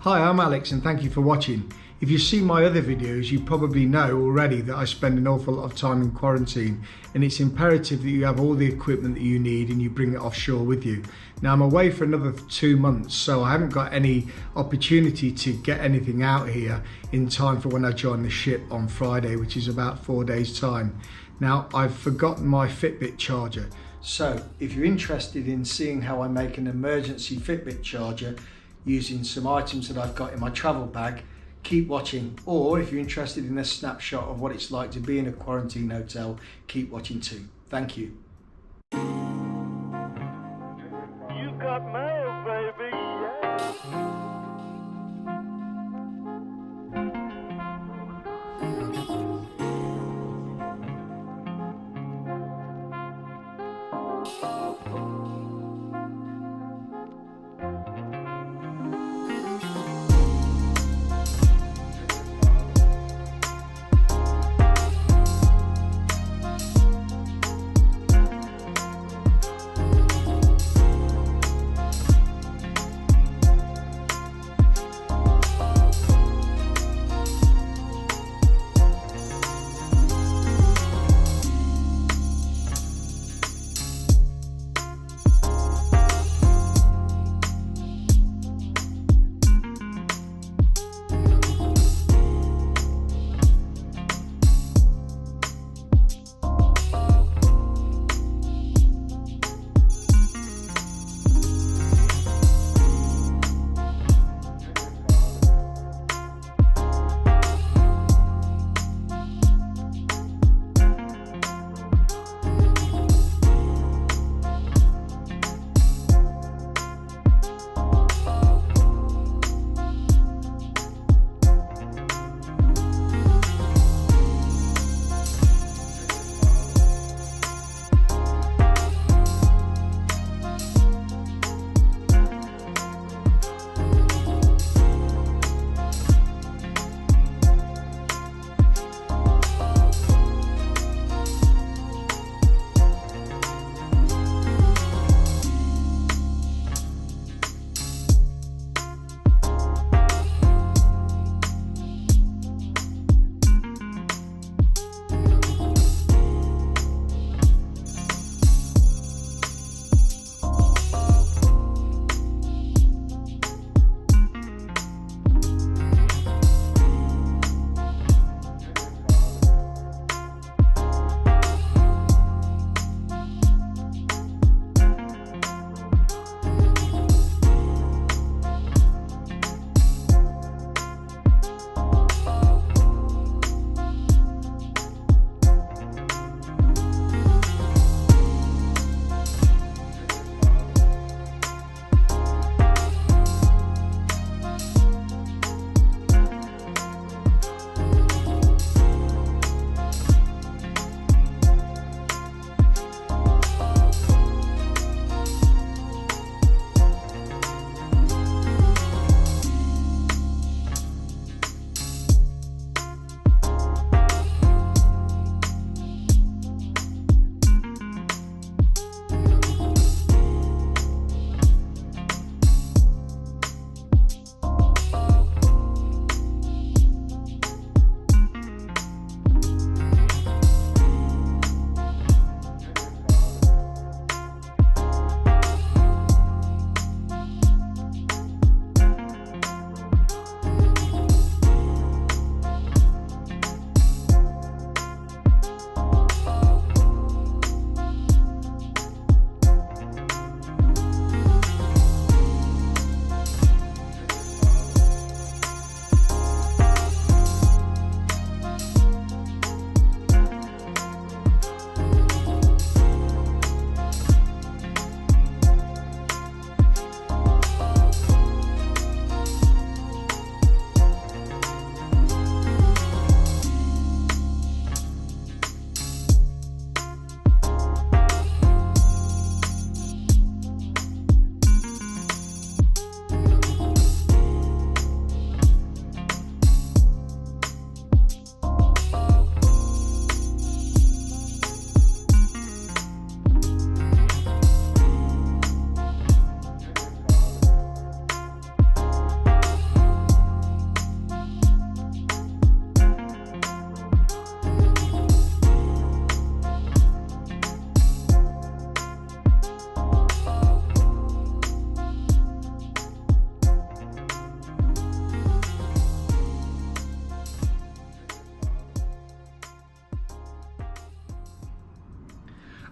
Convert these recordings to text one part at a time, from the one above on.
Hi, I'm Alex and thank you for watching. If you've seen my other videos, you probably know already that I spend an awful lot of time in quarantine, and it's imperative that you have all the equipment that you need and you bring it offshore with you. Now I'm away for another 2 months, so I haven't got any opportunity to get anything out here in time for when I join the ship on Friday, which is about 4 days time. Now I've forgotten my Fitbit charger, so if you're interested in seeing how I make an emergency Fitbit charger using some items that I've got in my travel bag, keep watching. Or if you're interested in a snapshot of what it's like to be in a quarantine hotel, keep watching too. Thank you. You got mail, baby. Yeah.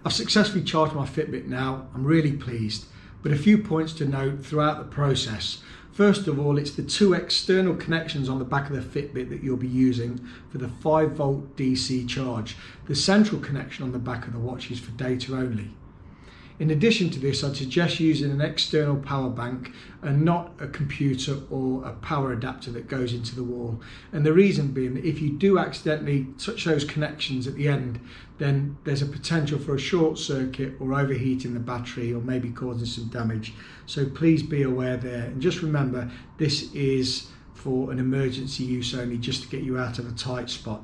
I've successfully charged my Fitbit now. I'm really pleased, but a few points to note throughout the process. First of all, it's the two external connections on the back of the Fitbit that you'll be using for the 5-volt DC charge. The central connection on the back of the watch is for data only. In addition to this, I'd suggest using an external power bank and not a computer or a power adapter that goes into the wall. And the reason being that if you do accidentally touch those connections at the end, then there's a potential for a short circuit or overheating the battery or maybe causing some damage. So please be aware there. And just remember, this is for an emergency use only, just to get you out of a tight spot.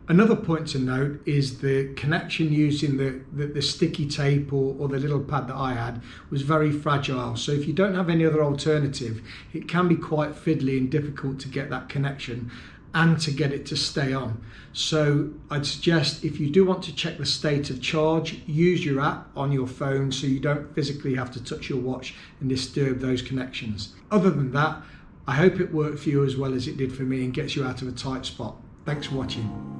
Another point to note is the connection using the sticky tape or the little pad that I had was very fragile. So if you don't have any other alternative, it can be quite fiddly and difficult to get that connection and to get it to stay on. So I'd suggest if you do want to check the state of charge, use your app on your phone so you don't physically have to touch your watch and disturb those connections. Other than that, I hope it worked for you as well as it did for me and gets you out of a tight spot. Thanks for watching.